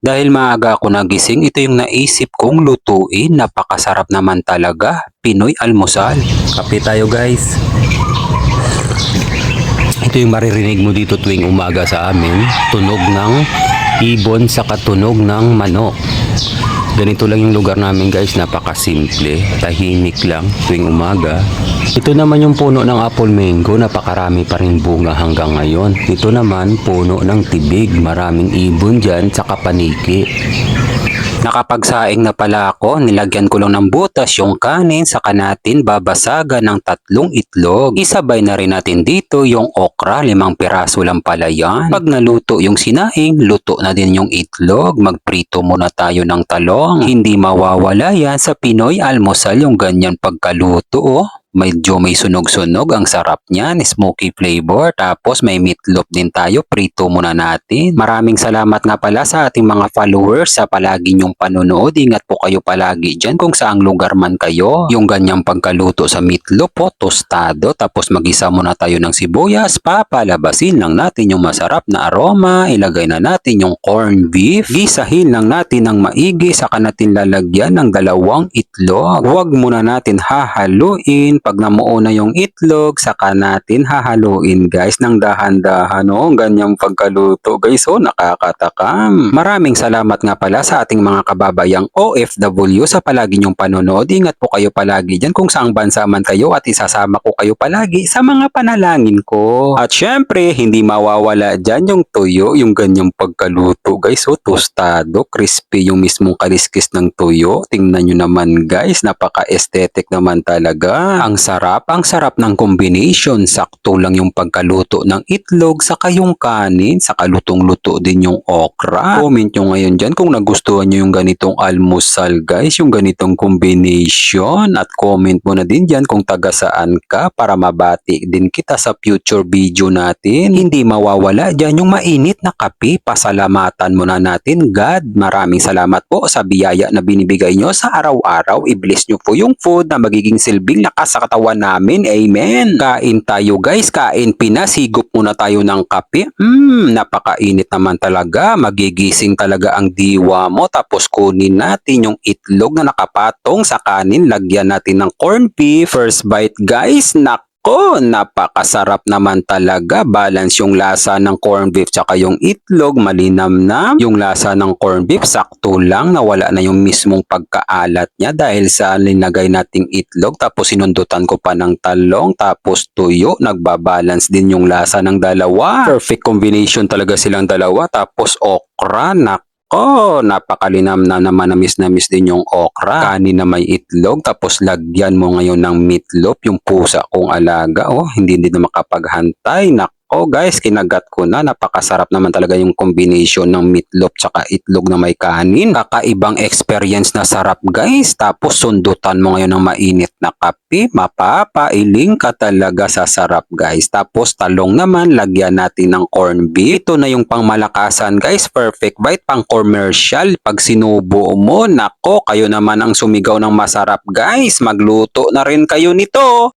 Dahil maaga ako nagising, ito yung naisip kong lutuin. Napakasarap naman talaga. Pinoy almusal. Kape tayo guys. Ito yung maririnig mo dito tuwing umaga sa amin. Tunog ng ibon sa katunog ng manok. Ganito lang yung lugar namin guys, napakasimple, tahimik lang tuwing umaga. Ito naman yung puno ng apple mango, napakarami pa rin bunga hanggang ngayon. Ito naman puno ng tibig, maraming ibon dyan sa paniki. Nakapagsaing na pala ako, nilagyan ko lang ng butas yung kanin, saka natin babasagan ng 3 itlog. Isabay na rin natin dito yung okra, 5 piraso lang pala yan. Pag naluto yung sinaing, luto na din yung itlog. Magprito muna tayo ng talong. Hindi mawawala yan sa Pinoy almusal yung ganyan pagkaluto oh. Medyo may sunog-sunog, ang sarap niyan, smoky flavor. Tapos may meatloaf din tayo, prito muna natin. Maraming salamat nga pala sa ating mga followers sa palagi nyong panonood. Ingat po kayo palagi dyan kung saang lugar man kayo. Yung ganyang pagkaluto sa meatloaf po, tostado. Tapos magisa muna tayo ng sibuyas, papalabasin lang natin yung masarap na aroma. Ilagay na natin yung corned beef. Gisahin lang natin ng maigi, saka natin lalagyan ng 2 itlog. Huwag muna natin hahaluin. Pag namuo na yung itlog, saka natin hahaluin guys ng dahan-dahan. Oh, ganyang pagkaluto guys, oh, nakakatakam. Maraming salamat nga pala sa ating mga kababayang OFW sa palagi nyong panonood. Ingat po kayo palagi dyan kung saang bansa man kayo at isasama ko kayo palagi sa mga panalangin ko. At syempre, hindi mawawala dyan yung tuyo, yung ganyang pagkaluto guys. Oh, tostado, crispy yung mismong kaliskis ng tuyo. Tingnan nyo naman guys, napaka-aesthetic naman talaga. Ang sarap ng combination. Sakto lang yung pagkaluto ng itlog, saka yung kanin, saka lutong-luto din yung okra. Comment nyo ngayon dyan kung nagustuhan nyo yung ganitong almusal guys, yung ganitong combination. At comment mo na din dyan kung taga saan ka para mabati din kita sa future video natin. Hindi mawawala dyan yung mainit na kape. Pasalamatan muna natin God. Maraming salamat po sa biyaya na binibigay nyo sa araw-araw. I-bless nyo po yung food na magiging silbing lakas sa katawan namin. Amen. Kain tayo guys. Kain Pinas. Higop muna tayo ng kape. Napakainit naman talaga. Magigising talaga ang diwa mo. Tapos kunin natin yung itlog na nakapatong sa kanin. Lagyan natin ng corned beef. First bite guys. Napakasarap naman talaga. Balance yung lasa ng corned beef tsaka yung itlog. Malinamnam. Yung lasa ng corned beef sakto lang. Nawala na yung mismong pagkaalat niya dahil sa linagay nating itlog. Tapos sinundutan ko pa ng talong. Tapos tuyo. Nagbabalance din yung lasa ng dalawa. Perfect combination talaga silang dalawa. Tapos okra. Napakalinam na naman, namis din yung okra. Kanin na may itlog, tapos lagyan mo ngayon ng meatloaf, yung pusa kong alaga. Oh, hindi din na makapaghantay. Guys, kinagat ko na. Napakasarap naman talaga yung combination ng meatloaf tsaka itlog na may kanin. Kakaibang experience na sarap guys. Tapos sundutan mo ngayon ng mainit na kape. Mapapailing ka talaga sa sarap guys. Tapos talong naman, lagyan natin ng corned beef. Ito na yung pangmalakasan guys. Perfect bite, pang commercial. Pag sinubo mo, kayo naman ang sumigaw ng masarap guys. Magluto na rin kayo nito.